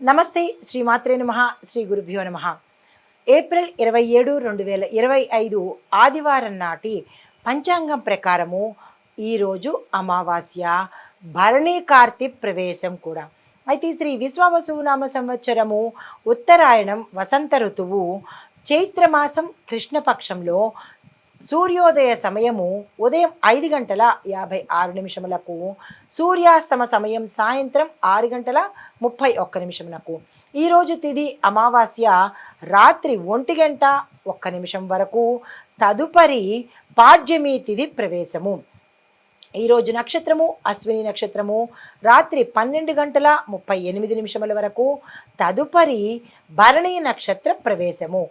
నమస్తే శ్రీమాత్రే నమః శ్రీ గురుభ్యో నమః. ఏప్రిల్ 27, 2025 ఆదివారం నాటి పంచాంగం ప్రకారము ఈరోజు అమావాస్య, భరణి కార్తీ ప్రవేశం కూడా. అయితే శ్రీ విశ్వావసునామ సంవత్సరము ఉత్తరాయణం వసంత ఋతువు చైత్రమాసం కృష్ణపక్షంలో సూర్యోదయ సమయము ఉదయం 5 గంటల 56 నిమిషములకు, సూర్యాస్తమ సమయం సాయంత్రం 6 గంటల 31 నిమిషములకు. ఈరోజు తిది అమావాస్య రాత్రి 1 గంట 1 నిమిషం వరకు, తదుపరి పాడ్యమి తిది ప్రవేశము. ఈరోజు నక్షత్రము అశ్విని నక్షత్రము రాత్రి 12 గంటల 38 నిమిషముల వరకు, తదుపరి భరణి నక్షత్ర ప్రవేశము.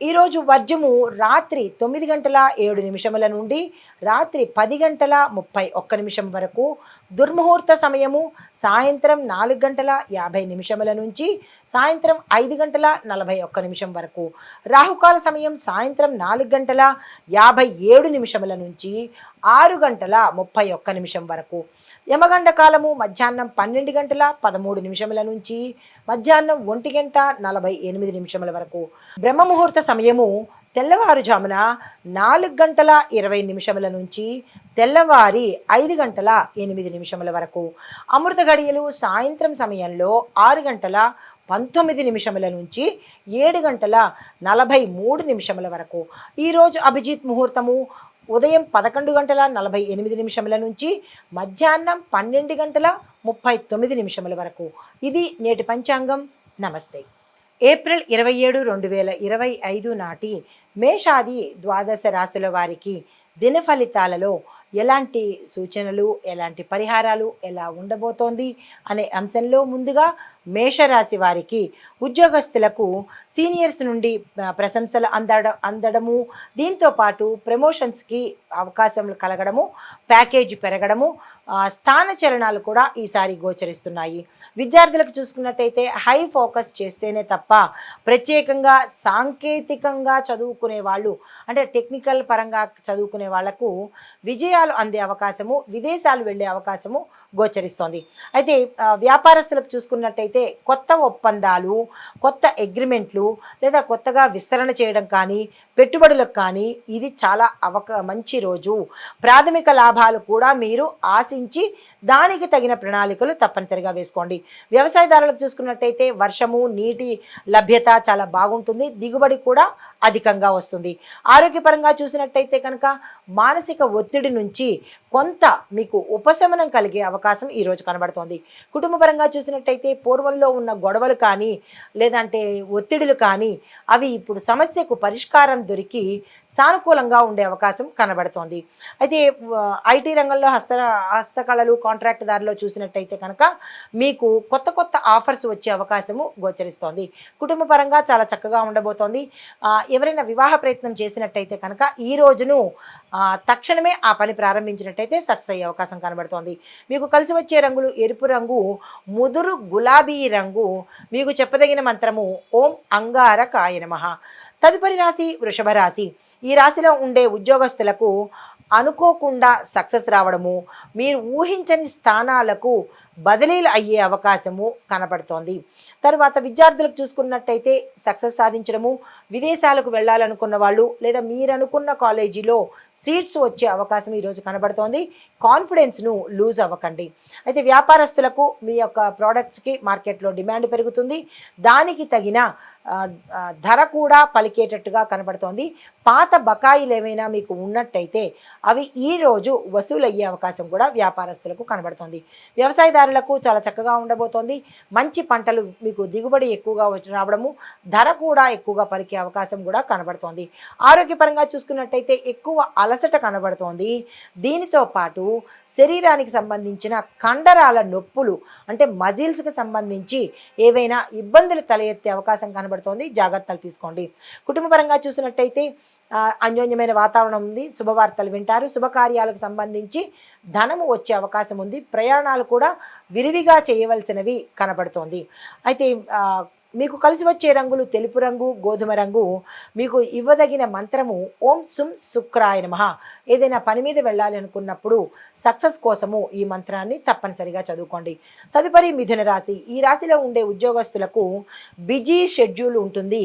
ఈరోజు వర్జము రాత్రి 9 గంటల 7 నిమిషముల నుండి రాత్రి 10 గంటల 31 నిమిషం వరకు, దుర్ముహూర్త సమయము సాయంత్రం 4 గంటల 50 నిమిషముల నుంచి సాయంత్రం 5 గంటల 41 నిమిషం వరకు, రాహుకాల సమయం సాయంత్రం 4 గంటల 57 నిమిషముల నుంచి 6 గంటల 31 నిమిషం వరకు, యమగండ కాలము మధ్యాహ్నం 12 గంటల 13 నిమిషముల నుంచి మధ్యాహ్నం 1 గంట 48 నిమిషముల వరకు, బ్రహ్మముహూర్త సమయము తెల్లవారుజామున 4 గంటల 20 నిమిషముల నుంచి తెల్లవారి 5 గంటల 8 నిమిషముల వరకు, అమృత గడియలు సాయంత్రం సమయంలో 6 గంటల 19 నిమిషముల నుంచి 7 గంటల 43 నిమిషముల వరకు. ఈరోజు అభిజిత్ ముహూర్తము ఉదయం 11 గంటల 48 నిమిషముల నుంచి మధ్యాహ్నం 12 గంటల 39 నిమిషముల వరకు. ఇది నేటి పంచాంగం. నమస్తే. ఏప్రిల్ 27, 2025 నాటి మేషాది ద్వాదశ రాశుల వారికి దిన ఫలితాలలో ఎలాంటి సూచనలు, ఎలాంటి పరిహారాలు ఎలా ఉండబోతోంది అనే అంశంలో ముందుగా మేషరాశి వారికి ఉద్యోగస్తులకు సీనియర్స్ నుండి ప్రశంసలు అందడము, దీంతోపాటు ప్రమోషన్స్కి అవకాశములు కలగడము, ప్యాకేజీ పెరగడము, స్థాన చలనాలు కూడా ఈసారి గోచరిస్తున్నాయి. విద్యార్థులకు చూసుకున్నట్టయితే హై ఫోకస్ చేస్తేనే తప్ప ప్రత్యేకంగా సాంకేతికంగా చదువుకునే వాళ్ళు, అంటే టెక్నికల్ పరంగా చదువుకునే వాళ్లకు విజయాలు అందే అవకాశము, విదేశాలు వెళ్ళే అవకాశము గోచరిస్తోంది. అయితే వ్యాపారస్తులకు చూసుకున్నట్టయితే కొత్త ఒప్పందాలు, కొత్త అగ్రిమెంట్లు లేదా కొత్తగా విస్తరణ చేయడం కానీ, పెట్టుబడులకు కానీ ఇది చాలా మంచి రోజు. ప్రాథమిక లాభాలు కూడా మీరు ఆశించి దానికి తగిన ప్రణాళికలు తప్పనిసరిగా వేసుకోండి. వ్యవసాయదారులకు చూసుకున్నట్టయితే వర్షము, నీటి లభ్యత చాలా బాగుంటుంది, దిగుబడి కూడా అధికంగా వస్తుంది. ఆరోగ్యపరంగా చూసినట్టయితే కనుక మానసిక ఒత్తిడి నుంచి కొంత మీకు ఉపశమనం కలిగే అవకాశం ఈరోజు కనబడుతోంది. కుటుంబపరంగా చూసినట్టయితే పూర్వంలో ఉన్న గొడవలు కానీ లేదంటే ఒత్తిడులు కానీ అవి ఇప్పుడు సమస్యకు పరిష్కారం దొరికి సానుకూలంగా ఉండే అవకాశం కనబడుతోంది. అయితే ఐటీ రంగంలో హస్తకళలు, కాంట్రాక్ట్ దారిలో చూసినట్టయితే కనుక మీకు కొత్త కొత్త ఆఫర్స్ వచ్చే అవకాశము గోచరిస్తోంది. కుటుంబ పరంగా చాలా చక్కగా ఉండబోతోంది. ఎవరైనా వివాహ ప్రయత్నం చేసినట్టయితే కనుక ఈ రోజును తక్షణమే ఆ పని ప్రారంభించినట్టయితే సక్సెస్ అయ్యే అవకాశం కనబడుతోంది. మీకు కలిసి వచ్చే రంగులు ఎరుపు రంగు, ముదురు గులాబీ రంగు. మీకు చెప్పదగిన మంత్రము ఓం అంగారకాయ నమః. తదుపరి రాశి వృషభ రాశి. ఈ రాశిలో ఉండే ఉద్యోగస్తులకు అనుకోకుండా సక్సెస్ రావడము, మీరు ఊహించని స్థానాలకు బదిలీలు అయ్యే అవకాశము కనబడుతోంది. తర్వాత విద్యార్థులకు చూసుకున్నట్టయితే సక్సెస్ సాధించడము, విదేశాలకు వెళ్ళాలనుకున్న వాళ్ళు లేదా మీరు అనుకున్న కాలేజీలో సీట్స్ వచ్చే అవకాశం ఈరోజు కనబడుతోంది. కాన్ఫిడెన్స్ను లూజ్ అవ్వకండి. అయితే వ్యాపారస్తులకు మీ యొక్క ప్రోడక్ట్స్కి మార్కెట్లో డిమాండ్ పెరుగుతుంది, దానికి తగిన ధర కూడా పలికేటట్టుగా కనబడుతోంది. పాత బకాయిలు ఏమైనా మీకు ఉన్నట్టయితే అవి ఈరోజు వసూలు అయ్యే అవకాశం కూడా వ్యాపారస్తులకు కనబడుతోంది. వ్యవసాయదారులకు చాలా చక్కగా ఉండబోతోంది. మంచి పంటలు మీకు దిగుబడి ఎక్కువగా రావడము, ధర కూడా ఎక్కువగా పలికే అవకాశం కూడా కనబడుతోంది. ఆరోగ్యపరంగా చూసుకున్నట్టయితే ఎక్కువ అలసట కనబడుతోంది. దీనితో పాటు శరీరానికి సంబంధించిన కండరాల నొప్పులు, అంటే మజిల్స్కి సంబంధించి ఏవైనా ఇబ్బందులు తల ఎత్తే అవకాశం కనబడుతోంది. జాగ్రత్తలు తీసుకోండి. కుటుంబపరంగా చూసినట్టయితే అన్యోన్యమైన వాతావరణం ఉంది. శుభవార్తలు వింటారు. శుభకార్యాలకు సంబంధించి ధనము వచ్చే అవకాశం ఉంది. ప్రయాణాలు కూడా విరివిగా చేయవలసినవి కనబడుతోంది. అయితే మీకు కలిసి వచ్చే రంగులు తెలుపు రంగు, గోధుమ రంగు. మీకు ఇవ్వదగిన మంత్రము ఓం సుం శుక్రాయ నమః. ఏదైనా పని మీద వెళ్ళాలి అనుకున్నప్పుడు సక్సెస్ కోసము ఈ మంత్రాన్ని తప్పనిసరిగా చదువుకోండి. తదుపరి మిథున రాశి. ఈ రాశిలో ఉండే ఉద్యోగస్తులకు బిజీ షెడ్యూల్ ఉంటుంది,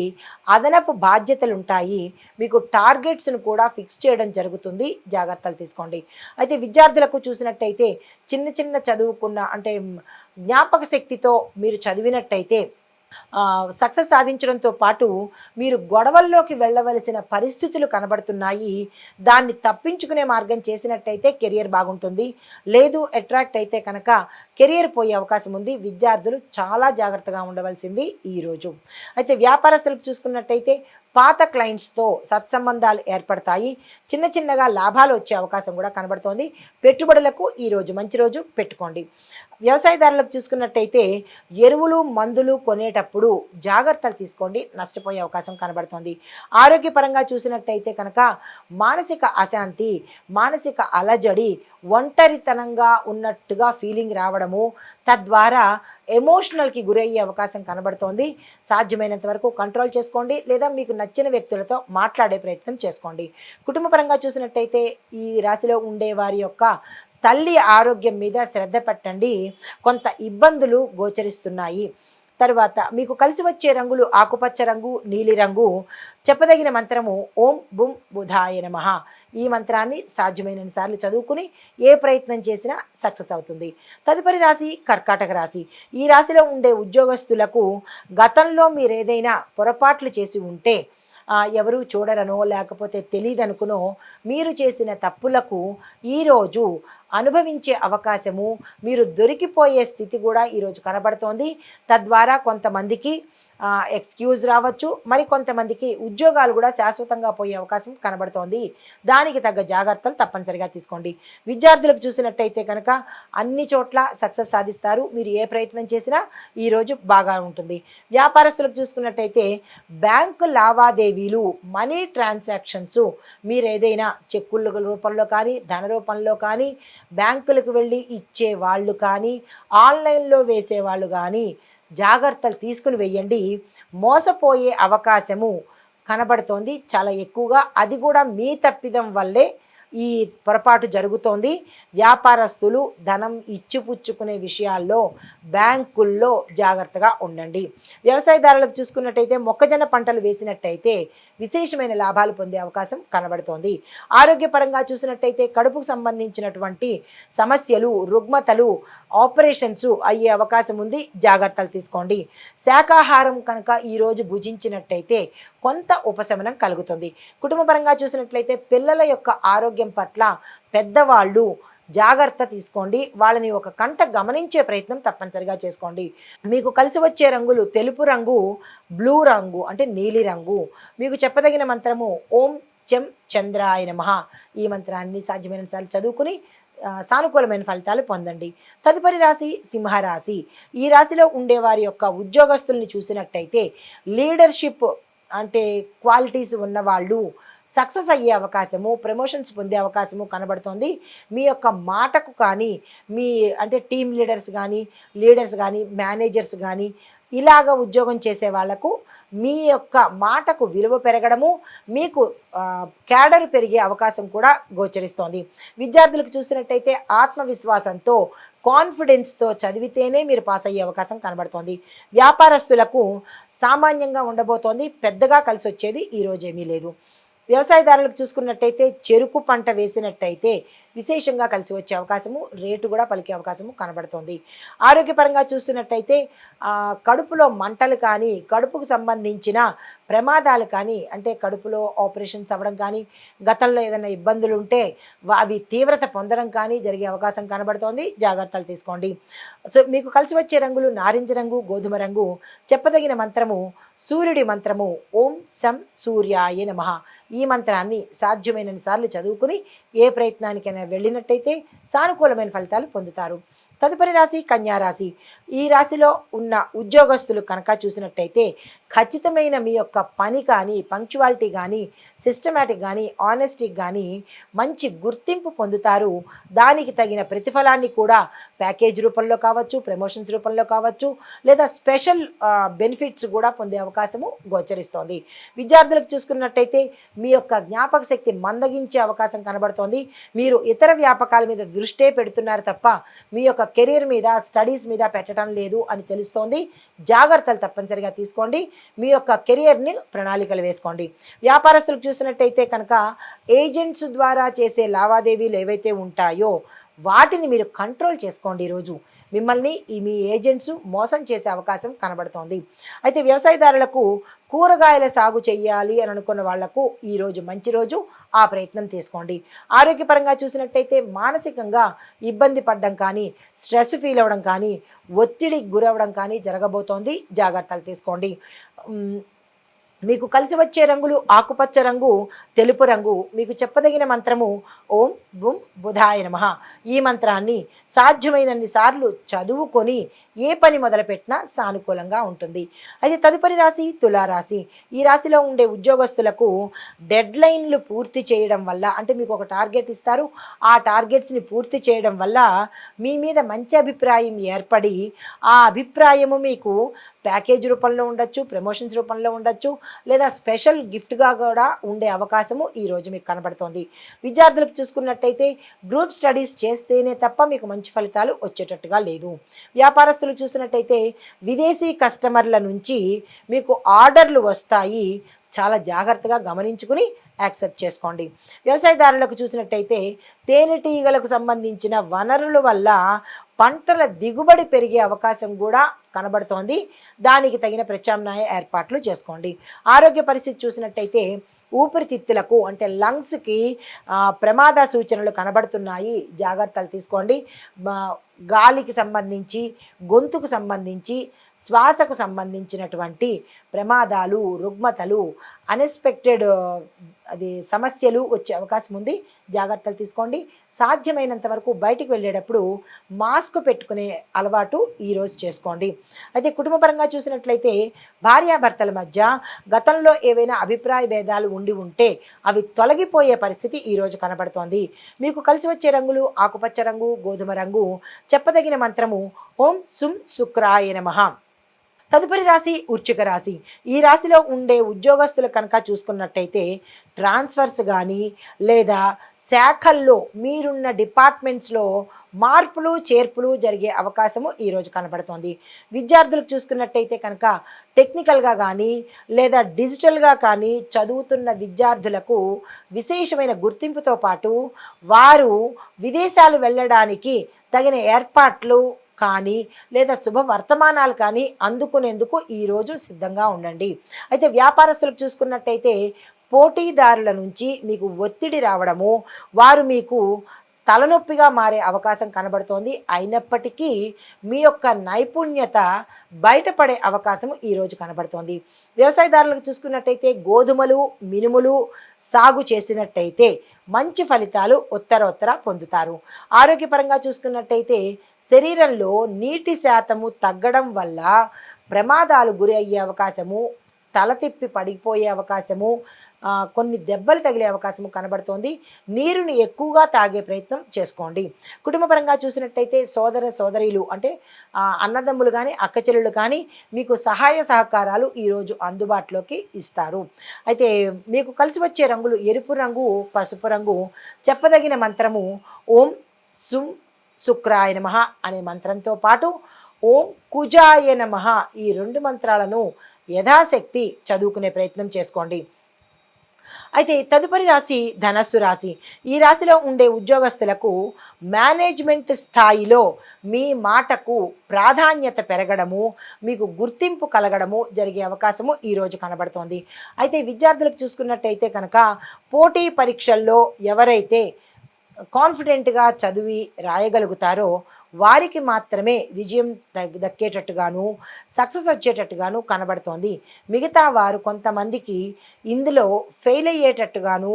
అదనపు బాధ్యతలు ఉంటాయి, మీకు టార్గెట్స్ను కూడా ఫిక్స్ చేయడం జరుగుతుంది, జాగ్రత్తలు తీసుకోండి. అయితే విద్యార్థులకు చూసినట్టయితే చిన్న చిన్న చదువుకున్న అంటే జ్ఞాపక శక్తితో మీరు చదివినట్టయితే సక్సెస్ సాధించడంతో పాటు మీరు గొడవల్లోకి వెళ్ళవలసిన పరిస్థితులు కనబడుతున్నాయి. దాన్ని తప్పించుకునే మార్గం చేసినట్టయితే కెరియర్ బాగుంటుంది. లేదు అట్రాక్ట్ అయితే కనుక కెరియర్ పోయే అవకాశం ఉంది. విద్యార్థులు చాలా జాగ్రత్తగా ఉండవలసింది ఈరోజు. అయితే వ్యాపారస్తులకు చూసుకున్నట్టయితే పాత క్లయింట్స్తో సత్సంబంధాలు ఏర్పడతాయి. చిన్న చిన్నగా లాభాలు వచ్చే అవకాశం కూడా కనబడుతోంది. పెట్టుబడులకు ఈరోజు మంచి రోజు, పెట్టుకోండి. వ్యవసాయదారులకు చూసుకున్నట్టయితే ఎరువులు మందులు కొనేటప్పుడు జాగ్రత్తలు తీసుకోండి, నష్టపోయే అవకాశం కనబడుతోంది. ఆరోగ్యపరంగా చూసినట్టయితే కనుక మానసిక అశాంతి, మానసిక అలజడి, ఒంటరితనంగా ఉన్నట్టుగా ఫీలింగ్ రావడము, తద్వారా ఎమోషనల్కి గురయ్యే అవకాశం కనబడుతోంది. సాధ్యమైనంత వరకు కంట్రోల్ చేసుకోండి, లేదా మీకు నచ్చిన వ్యక్తులతో మాట్లాడే ప్రయత్నం చేసుకోండి. కుటుంబపరంగా చూసినట్టయితే ఈ రాశిలో ఉండే వారి యొక్క తల్లి ఆరోగ్యం మీద శ్రద్ధ పెట్టండి, కొంత ఇబ్బందులు గోచరిస్తున్నాయి. తర్వాత మీకు కలిసి వచ్చే రంగులు ఆకుపచ్చ రంగు, నీలి రంగు. చెప్పదగిన మంత్రము ఓం బుం బుధాయ నమః. ఈ మంత్రాన్ని సాధ్యమైనన్ని సార్లు చదువుకుని ఏ ప్రయత్నం చేసినా సక్సెస్ అవుతుంది. తదుపరి రాశి కర్కాటక రాశి. ఈ రాశిలో ఉండే ఉద్యోగస్తులకు గతంలో మీరు ఏదైనా పొరపాట్లు చేసి ఉంటే ఎవరు చూడరనో లేకపోతే తెలియదనుకునో మీరు చేసిన తప్పులకు ఈరోజు అనుభవించే అవకాశము, మీరు దొరికిపోయే స్థితి కూడా ఈరోజు కనబడుతోంది. తద్వారా కొంతమందికి ఎక్స్క్యూజ్ రావచ్చు, మరి కొంతమందికి ఉద్యోగాలు కూడా శాశ్వతంగా పోయే అవకాశం కనబడుతోంది. దానికి తగ్గ జాగ్రత్తలు తప్పనిసరిగా తీసుకోండి. విద్యార్థులకు చూసినట్టయితే కనుక అన్ని చోట్ల సక్సెస్ సాధిస్తారు. మీరు ఏ ప్రయత్నం చేసినా ఈరోజు బాగా ఉంటుంది. వ్యాపారస్తులకు చూసుకున్నట్టయితే బ్యాంకు లావాదేవీలు, మనీ ట్రాన్సాక్షన్స్, మీరు ఏదైనా చెక్కుల రూపంలో కానీ ధన రూపంలో కానీ బ్యాంకులకు వెళ్ళి ఇచ్చే వాళ్ళు కానీ ఆన్లైన్లో వేసేవాళ్ళు కానీ జాగ్రత్తలు తీసుకుని వెయ్యండి. మోసపోయే అవకాశము కనబడుతోంది చాలా ఎక్కువగా. అది కూడా మీ తప్పిదం వల్లే ఈ పొరపాటు జరుగుతోంది. వ్యాపారస్తులు ధనం ఇచ్చిపుచ్చుకునే విషయాల్లో బ్యాంకుల్లో జాగ్రత్తగా ఉండండి. వ్యవసాయదారులకు చూసుకున్నట్టయితే మొక్కజొన్న పంటలు వేసినట్టయితే విశేషమైన లాభాలు పొందే అవకాశం కనబడుతోంది. ఆరోగ్యపరంగా చూసినట్టయితే కడుపుకు సంబంధించినటువంటి సమస్యలు, రుగ్మతలు, ఆపరేషన్స్ అయ్యే అవకాశం ఉంది, జాగ్రత్తలు తీసుకోండి. శాకాహారం కనుక ఈరోజు భుజించినట్టయితే కొంత ఉపశమనం కలుగుతుంది. కుటుంబపరంగా చూసినట్లయితే పిల్లల యొక్క ఆరోగ్యం పట్ల పెద్దవాళ్ళు జాగ్రత్త తీసుకోండి. వాళ్ళని ఒక కంట గమనించే ప్రయత్నం తప్పనిసరిగా చేసుకోండి. మీకు కలిసి వచ్చే రంగులు తెలుపు రంగు, బ్లూ రంగు అంటే నీలి రంగు. మీకు చెప్పదగిన మంత్రము ఓం చెం చంద్రాయ నమః. ఈ మంత్రాన్ని సాధ్యమైన సార్లు చదువుకుని సానుకూలమైన ఫలితాలు పొందండి. తదుపరి రాశి సింహరాశి. ఈ రాశిలో ఉండేవారి యొక్క ఉద్యోగస్తుల్ని చూసినట్టయితే లీడర్షిప్ అంటే క్వాలిటీస్ ఉన్నవాళ్ళు సక్సెస్ అయ్యే అవకాశము, ప్రమోషన్స్ పొందే అవకాశము కనబడుతోంది. మీ యొక్క మాటకు కానీ మీ అంటే టీమ్ లీడర్స్ కానీ మేనేజర్స్ కానీ ఇలాగ ఉద్యోగం చేసే వాళ్లకు మీ యొక్క మాటకు విలువ పెరగడము, మీకు క్యాడర్ పెరిగే అవకాశం కూడా గోచరిస్తోంది. విద్యార్థులకు చూసినట్టయితే ఆత్మవిశ్వాసంతో కాన్ఫిడెన్స్తో చదివితేనే మీరు పాస్ అయ్యే అవకాశం కనబడుతోంది. వ్యాపారస్తులకు సామాన్యంగా ఉండబోతోంది, పెద్దగా కలిసి వచ్చేది ఈరోజు ఏమీ లేదు. వ్యవసాయదారులకు చూసుకున్నట్టయితే చెరుకు పంట వేసినట్టయితే విశేషంగా కలిసి వచ్చే అవకాశము, రేటు కూడా పలికే అవకాశము కనబడుతోంది. ఆరోగ్యపరంగా చూస్తున్నట్టయితే కడుపులో మంటలు కానీ, కడుపుకు సంబంధించిన ప్రమాదాలు కానీ, అంటే కడుపులో ఆపరేషన్స్ అవ్వడం కానీ, గతంలో ఏదైనా ఇబ్బందులు ఉంటే అవి తీవ్రత పొందడం కానీ జరిగే అవకాశం కనబడుతోంది, జాగ్రత్తలు తీసుకోండి. సో మీకు కలిసి వచ్చే రంగులు నారింజ రంగు, గోధుమ రంగు. చెప్పదగిన మంత్రము సూర్యుడి మంత్రము ఓం సం సూర్యాయ నమః. ఈ మంత్రాన్ని సాధ్యమైనన్ని సార్లు చదువుకుని ఏ ప్రయత్నానికైనా వెళ్ళినట్టయితే సానుకూలమైన ఫలితాలు పొందుతారు. తదుపరి రాశి కన్యా రాశి. ఈ రాశిలో ఉన్న ఉద్యోగస్తులు కనుక చూసినట్టయితే ఖచ్చితమైన మీ యొక్క పని కానీ, పంక్చువాలిటీ కానీ, సిస్టమాటిక్ కానీ, ఆనెస్టీ కానీ మంచి గుర్తింపు పొందుతారు. దానికి తగిన ప్రతిఫలాన్ని కూడా ప్యాకేజ్ రూపంలో కావచ్చు, ప్రమోషన్స్ రూపంలో కావచ్చు, లేదా స్పెషల్ బెనిఫిట్స్ కూడా పొందే అవకాశము గోచరిస్తోంది. విద్యార్థులకు చూసుకున్నట్టయితే మీ యొక్క జ్ఞాపక శక్తి మందగించే అవకాశం కనబడుతోంది. మీరు ఇతర వ్యాపకాల మీద దృష్టే పెడుతున్నారు తప్ప మీ యొక్క కెరీర్ మీద, స్టడీస్ మీద పెట్టడం లేదు అని తెలుస్తోంది. జాగ్రత్తలు తప్పనిసరిగా తీసుకోండి. మీ యొక్క కెరియర్ని ప్రణాళికలు వేసుకోండి. వ్యాపారస్తులకు చూసినట్టయితే కనుక ఏజెంట్స్ ద్వారా చేసే లావాదేవీలు ఏవైతే ఉంటాయో వాటిని మీరు కంట్రోల్ చేసుకోండి. ఈరోజు మిమ్మల్ని మీ ఏజెంట్స్ మోసం చేసే అవకాశం కనబడుతోంది. అయితే వ్యవసాయదారులకు కూరగాయల సాగు చేయాలి అని అనుకున్న వాళ్లకు ఈరోజు మంచి రోజు, ఆ ప్రయత్నం తీసుకోండి. ఆరోగ్యపరంగా చూసినట్టయితే మానసికంగా ఇబ్బంది పడడం కానీ, స్ట్రెస్ ఫీల్ అవ్వడం కానీ, ఒత్తిడికి గురవడం కానీ జరగబోతోంది. జాగ్రత్తలు తీసుకోండి. మీకు కలిసి వచ్చే రంగులు ఆకుపచ్చ రంగు, తెలుపు రంగు. మీకు చెప్పదగిన మంత్రము ఓం బుం బుధాయ నమః. ఈ మంత్రాన్ని సాధ్యమైనన్ని సార్లు చదువుకొని ఏ పని మొదలుపెట్టినా సానుకూలంగా ఉంటుంది. అయితే తదుపరి రాశి తులారాశి. ఈ రాశిలో ఉండే ఉద్యోగస్తులకు డెడ్ లైన్లు పూర్తి చేయడం వల్ల, అంటే మీకు ఒక టార్గెట్ ఇస్తారు, ఆ టార్గెట్స్ని పూర్తి చేయడం వల్ల మీ మీద మంచి అభిప్రాయం ఏర్పడి ఆ అభిప్రాయము మీకు ప్యాకేజ్ రూపంలో ఉండొచ్చు, ప్రమోషన్స్ రూపంలో ఉండొచ్చు, లేదా స్పెషల్ గిఫ్ట్గా కూడా ఉండే అవకాశము ఈరోజు మీకు కనబడుతోంది. విద్యార్థులకు చూసుకున్నట్టయితే గ్రూప్ స్టడీస్ చేస్తేనే తప్ప మీకు మంచి ఫలితాలు వచ్చేటట్టుగా లేదు. వ్యాపారస్తులు చూసినట్టయితే విదేశీ కస్టమర్ల నుంచి మీకు ఆర్డర్లు వస్తాయి. చాలా జాగ్రత్తగా గమనించుకుని యాక్సెప్ట్ చేసుకోండి. వ్యవసాయదారులకు చూసినట్టయితే తేనెటీగలకు సంబంధించిన వనరుల వల్ల పంటల దిగుబడి పెరిగే అవకాశం కూడా కనబడుతోంది. దానికి తగిన ప్రత్యామ్నాయ ఏర్పాట్లు చేసుకోండి. ఆరోగ్య పరిస్థితి చూసినట్టయితే ఊపిరితిత్తులకు అంటే లంగ్స్కి ప్రమాద సూచనలు కనబడుతున్నాయి. జాగ్రత్తలు తీసుకోండి. గాలికి సంబంధించి, గొంతుకు సంబంధించి, శ్వాసకు సంబంధించినటువంటి ప్రమాదాలు, రుగ్మతలు, అన్ఎక్స్పెక్టెడ్ సమస్యలు వచ్చే అవకాశం ఉంది. జాగ్రత్తలు తీసుకోండి. సాధ్యమైనంత వరకు బయటికి వెళ్ళేటప్పుడు మాస్క్ పెట్టుకునే అలవాటు ఈరోజు చేసుకోండి. అయితే కుటుంబపరంగా చూసినట్లయితే భార్యాభర్తల మధ్య గతంలో ఏవైనా అభిప్రాయ భేదాలు ఉంటే అవి తొలగిపోయే పరిస్థితి ఈరోజు కనబడుతోంది. మీకు కలిసి వచ్చే రంగులు ఆకుపచ్చ రంగు, గోధుమ రంగు. చెప్పదగిన మంత్రము ఓం సుం శుక్రాయ నమః. తదుపరి రాశి వృశ్చిక రాశి. ఈ రాశిలో ఉండే ఉద్యోగస్తులు కనుక చూసుకున్నట్టయితే ట్రాన్స్ఫర్స్ కానీ లేదా శాఖల్లో మీరున్న డిపార్ట్మెంట్స్లో మార్పులు చేర్పులు జరిగే అవకాశము ఈరోజు కనబడుతోంది. విద్యార్థులకు చూసుకున్నట్టయితే కనుక టెక్నికల్గా కానీ లేదా డిజిటల్గా కానీ చదువుతున్న విద్యార్థులకు విశేషమైన గుర్తింపుతో పాటు వారు విదేశాలు వెళ్ళడానికి తగిన ఏర్పాట్లు కానీ లేదా శుభ వర్తమానాలు కానీ అందుకునేందుకు ఈరోజు సిద్ధంగా ఉండండి. అయితే వ్యాపారస్తులకు చూసుకున్నట్టయితే పోటీదారుల నుంచి మీకు ఒత్తిడి రావడము, వారు మీకు తలనొప్పిగా మారే అవకాశం కనబడుతోంది. అయినప్పటికీ మీ యొక్క నైపుణ్యత బయటపడే అవకాశం ఈరోజు కనబడుతోంది. వ్యవసాయదారులకు చూసుకున్నట్టయితే గోధుమలు, మినుములు సాగు చేసినట్టయితే మంచి ఫలితాలు ఉత్తరోత్తర పొందుతారు. ఆరోగ్యపరంగా చూసుకున్నట్టయితే శరీరంలో నీటి శాతము తగ్గడం వల్ల ప్రమాదాలు గురి అయ్యే అవకాశము, తల తిప్పి పడిపోయే అవకాశము, కొన్ని దెబ్బలు తగిలే అవకాశము కనబడుతోంది. నీరుని ఎక్కువగా తాగే ప్రయత్నం చేసుకోండి. కుటుంబపరంగా చూసినట్టయితే సోదర సోదరీలు అంటే అన్నదమ్ములు కానీ అక్కచెల్లెళ్ళు కానీ మీకు సహాయ సహకారాలు ఈరోజు అందుబాటులోకి ఇస్తారు. అయితే మీకు కలిసి వచ్చే రంగులు ఎరుపు రంగు, పసుపు రంగు. చెప్పదగిన మంత్రము ఓం సుం శుక్రాయ నమః అనే మంత్రంతో పాటు ఓం కుజాయ నమః ఈ 2 మంత్రాలను యథాశక్తి చదువుకునే ప్రయత్నం చేసుకోండి. అయితే తదుపరి రాశి ధనస్సు రాశి. ఈ రాశిలో ఉండే ఉద్యోగస్తులకు మేనేజ్మెంట్ స్థాయిలో మీ మాటకు ప్రాధాన్యత పెరగడము, మీకు గుర్తింపు కలగడము జరిగే అవకాశము ఈరోజు కనబడుతోంది. అయితే విద్యార్థులకు చూసుకున్నట్టయితే కనుక పోటీ పరీక్షల్లో ఎవరైతే కాన్ఫిడెంట్గా చదివి రాయగలుగుతారో వారికి మాత్రమే విజయం దక్కేటట్టుగాను, సక్సెస్ వచ్చేటట్టుగాను కనబడుతోంది. మిగతా వారు కొంతమందికి ఇందులో ఫెయిల్ అయ్యేటట్టుగాను,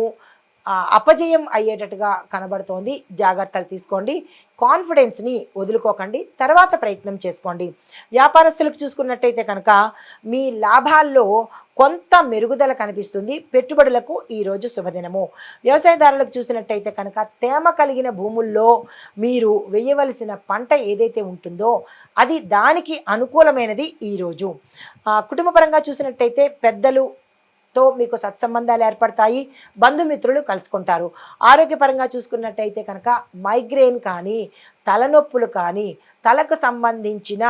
అపజయం అయ్యేటట్టుగా కనబడుతోంది. జాగ్రత్తలు తీసుకోండి. కాన్ఫిడెన్స్ని వదులుకోకండి. తర్వాత ప్రయత్నం చేసుకోండి. వ్యాపారస్తులకు చూసుకున్నట్టయితే కనుక మీ లాభాల్లో కొంత మెరుగుదల కనిపిస్తుంది. పెట్టుబడులకు ఈరోజు శుభదినము. వ్యవసాయదారులకు చూసినట్టయితే కనుక తేమ కలిగిన భూముల్లో మీరు వేయవలసిన పంట ఏదైతే ఉంటుందో అది దానికి అనుకూలమైనది ఈరోజు. కుటుంబపరంగా చూసినట్టయితే పెద్దలు తో మీకు సత్సంబంధాలు ఏర్పడతాయి. బంధుమిత్రులు కలుసుకుంటారు. ఆరోగ్యపరంగా చూసుకున్నట్టయితే కనుక మైగ్రేన్ కానీ, తలనొప్పులు కానీ, తలకు సంబంధించిన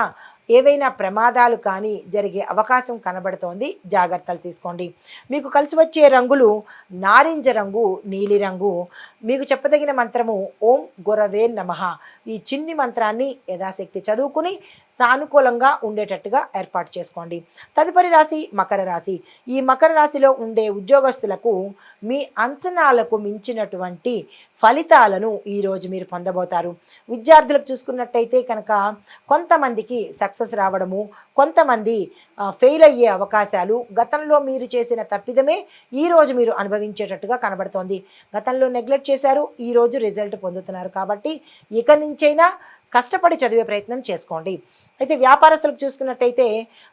ఏవైనా ప్రమాదాలు కానీ జరిగే అవకాశం కనబడుతోంది. జాగ్రత్తలు తీసుకోండి. మీకు కలిసి వచ్చే రంగులు నారింజ రంగు, నీలి రంగు. మీకు చెప్పదగిన మంత్రము ఓం గురవే నమః. ఈ చిన్ని మంత్రాన్ని యథాశక్తి చదువుకుని సానుకూలంగా ఉండేటట్టుగా ఏర్పాటు చేసుకోండి. తదుపరి రాశి మకర రాశి. ఈ మకర రాశిలో ఉండే ఉద్యోగస్తులకు మీ అంచనాలకు మించినటువంటి ఫలితాలను ఈరోజు మీరు పొందబోతారు. విద్యార్థులకు చూసుకున్నట్టయితే కనుక కొంతమందికి సక్సెస్ రావడము, కొంతమంది ఫెయిల్ అయ్యే అవకాశాలు, గతంలో మీరు చేసిన తప్పిదమే ఈరోజు మీరు అనుభవించేటట్టుగా కనబడుతోంది. గతంలో నెగ్లెక్ట్ చేశారు, ఈరోజు రిజల్ట్ పొందుతున్నారు. కాబట్టి ఇక నుంచైనా కష్టపడి చదివే ప్రయత్నం చేసుకోండి. అయితే వ్యాపారస్తులకు చూసుకున్నట్టయితే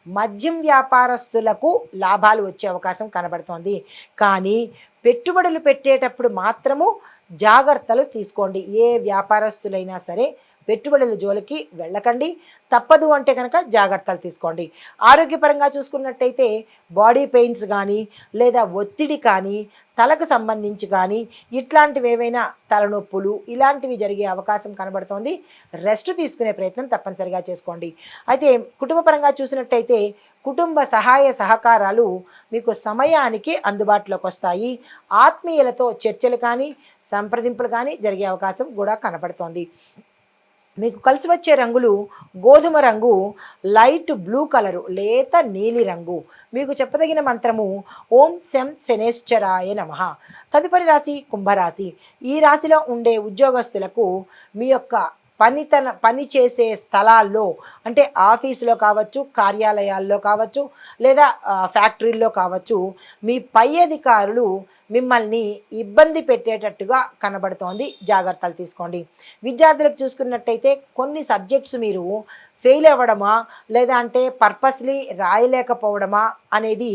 మద్యం వ్యాపారస్తులకు లాభాలు వచ్చే అవకాశం కనబడుతోంది. కానీ పెట్టుబడులు పెట్టేటప్పుడు మాత్రము జాగ్రత్తలు తీసుకోండి. ఏ వ్యాపారస్తులైనా సరే పెట్టుబడుల జోలికి వెళ్ళకండి. తప్పదు అంటే కనుక జాగ్రత్తలు తీసుకోండి. ఆరోగ్యపరంగా చూసుకున్నట్టయితే బాడీ పెయిన్స్ కానీ, లేదా ఒత్తిడి కానీ, తలకు సంబంధించి కానీ, ఇట్లాంటివి ఏవైనా తలనొప్పులు ఇలాంటివి జరిగే అవకాశం కనబడుతోంది. రెస్ట్ తీసుకునే ప్రయత్నం తప్పనిసరిగా చేసుకోండి. అయితే కుటుంబపరంగా చూసినట్టయితే కుటుంబ సహాయ సహకారాలు మీకు సమయానికి అందుబాటులోకి వస్తాయి. ఆత్మీయులతో చర్చలు కానీ, సంప్రదింపులు కానీ జరిగే అవకాశం కూడా కనబడుతోంది. మీకు కలిసి వచ్చే రంగులు గోధుమ రంగు, లైట్ బ్లూ కలరు, లేత నీలి రంగు. మీకు చెప్పదగిన మంత్రము ఓం శం శనేశ్వరాయ నమః. తదుపరి రాశి కుంభరాశి. ఈ రాశిలో ఉండే ఉద్యోగస్తులకు మీ యొక్క పని చేసే స్థలాల్లో అంటే ఆఫీసులో కావచ్చు, కార్యాలయాల్లో కావచ్చు, లేదా ఫ్యాక్టరీల్లో కావచ్చు, మీ పై అధికారులు మిమ్మల్ని ఇబ్బంది పెట్టేటట్టుగా కనబడుతోంది. జాగ్రత్తలు తీసుకోండి. విద్యార్థులకు చూసుకున్నట్టయితే కొన్ని సబ్జెక్ట్స్ మీరు ఫెయిల్ అవ్వడమా, లేదా అంటే పర్పస్లీ రాయలేకపోవడమా అనేది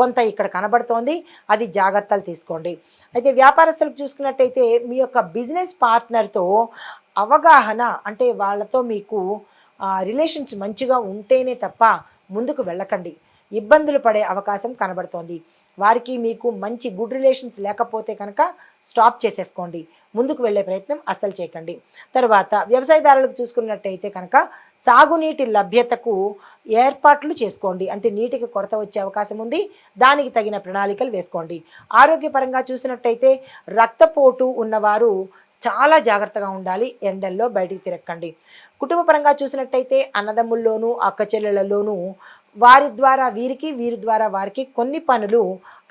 కొంత ఇక్కడ కనబడుతోంది. అది జాగ్రత్తలు తీసుకోండి. అయితే వ్యాపారస్తులకు చూసుకున్నట్టయితే మీ యొక్క బిజినెస్ పార్ట్నర్తో అవగాహన అంటే వాళ్ళతో మీకు రిలేషన్స్ మంచిగా ఉంటేనే తప్ప ముందుకు వెళ్ళకండి. ఇబ్బందులు పడే అవకాశం కనబడుతోంది. వారికి మీకు మంచి గుడ్ రిలేషన్స్ లేకపోతే కనుక స్టాప్ చేసేసుకోండి. ముందుకు వెళ్ళే ప్రయత్నం అస్సలు చేయకండి. తర్వాత వ్యవసాయదారులకు చూసుకున్నట్టయితే కనుక సాగునీటి లభ్యతకు ఏర్పాట్లు చేసుకోండి. అంటే నీటికి కొరత వచ్చే అవకాశం ఉంది. దానికి తగిన ప్రణాళికలు వేసుకోండి. ఆరోగ్యపరంగా చూసినట్టయితే రక్తపోటు ఉన్నవారు చాలా జాగ్రత్తగా ఉండాలి. ఎండల్లో బయటికి తిరగకండి. కుటుంబపరంగా చూసినట్టయితే అన్నదమ్ముల్లోనూ అక్క చెల్లెళ్ళలోనూ వారి ద్వారా వీరికి, వీరి ద్వారా వారికి కొన్ని పనులు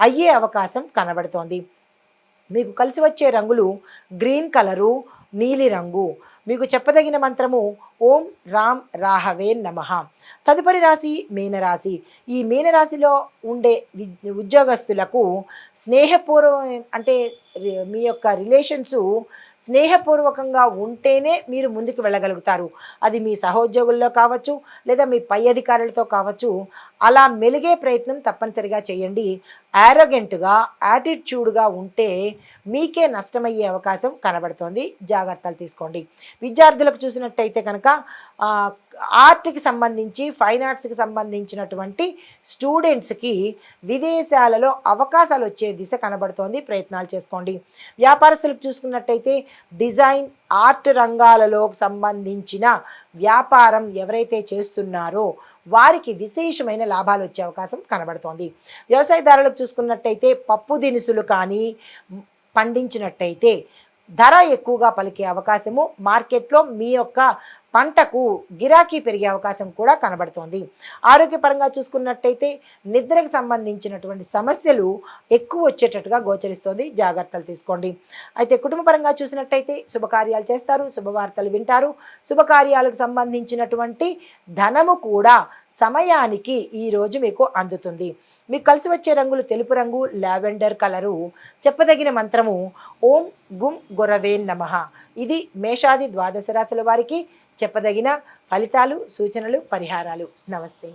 అయ్యే అవకాశం కనబడుతోంది. మీకు కలిసి వచ్చే రంగులు గ్రీన్ కలరు, నీలి రంగు. మీకు చెప్పదగిన మంత్రము ఓం రామ్ రాహవే నమః. తదుపరి రాశి మీనరాశి. ఈ మీనరాశిలో ఉండే ఉద్యోగస్తులకు స్నేహపూర్వం అంటే మీ యొక్క రిలేషన్సు స్నేహపూర్వకంగా ఉంటేనే మీరు ముందుకు వెళ్ళగలుగుతారు. అది మీ సహోద్యోగుల్లో కావచ్చు, లేదా మీ పై అధికారులతో కావచ్చు. అలా మెలిగే ప్రయత్నం తప్పనిసరిగా చేయండి. యారోగెంట్గా, యాటిట్యూడ్గా ఉంటే మీకే నష్టమయ్యే అవకాశం కనబడుతోంది. జాగ్రత్తలు తీసుకోండి. విద్యార్థులకు చూసినట్టయితే కనుక ఆర్ట్కి సంబంధించి, ఫైన్ ఆర్ట్స్కి సంబంధించినటువంటి స్టూడెంట్స్కి విదేశాలలో అవకాశాలు వచ్చే దిశ కనబడుతోంది. ప్రయత్నాలు చేసుకోండి. వ్యాపారస్తులకు చూసుకున్నట్టయితే డిజైన్, ఆర్ట్ రంగాలలో సంబంధించిన వ్యాపారం ఎవరైతే చేస్తున్నారో వారికి విశేషమైన లాభాలు వచ్చే అవకాశం కనబడుతోంది. వ్యవసాయదారులకు చూసుకున్నట్టయితే పప్పు దినుసులు కానీ పండించినట్టయితే ధర ఎక్కువగా పలికే అవకాశము, మార్కెట్లో మీ యొక్క పంటకు గిరాకీ పెరిగే అవకాశం కూడా కనబడుతోంది. ఆరోగ్యపరంగా చూసుకున్నట్టయితే నిద్రకు సంబంధించినటువంటి సమస్యలు ఎక్కువ వచ్చేటట్టుగా గోచరిస్తోంది. జాగ్రత్తలు తీసుకోండి. అయితే కుటుంబపరంగా చూసినట్టయితే శుభకార్యాలు చేస్తారు, శుభవార్తలు వింటారు. శుభకార్యాలకు సంబంధించినటువంటి ధనము కూడా సమయానికి ఈరోజు మీకు అందుతుంది. మీకు కలిసి వచ్చే రంగులు తెలుపు రంగు, లావెండర్ కలరు. చెప్పదగిన మంత్రము ఓం గుం గురవే నమః. ఇది మేషాది ద్వాదశ రాశుల వారికి చెప్పదగిన ఫలితాలు, సూచనలు, పరిహారాలు. నమస్తే.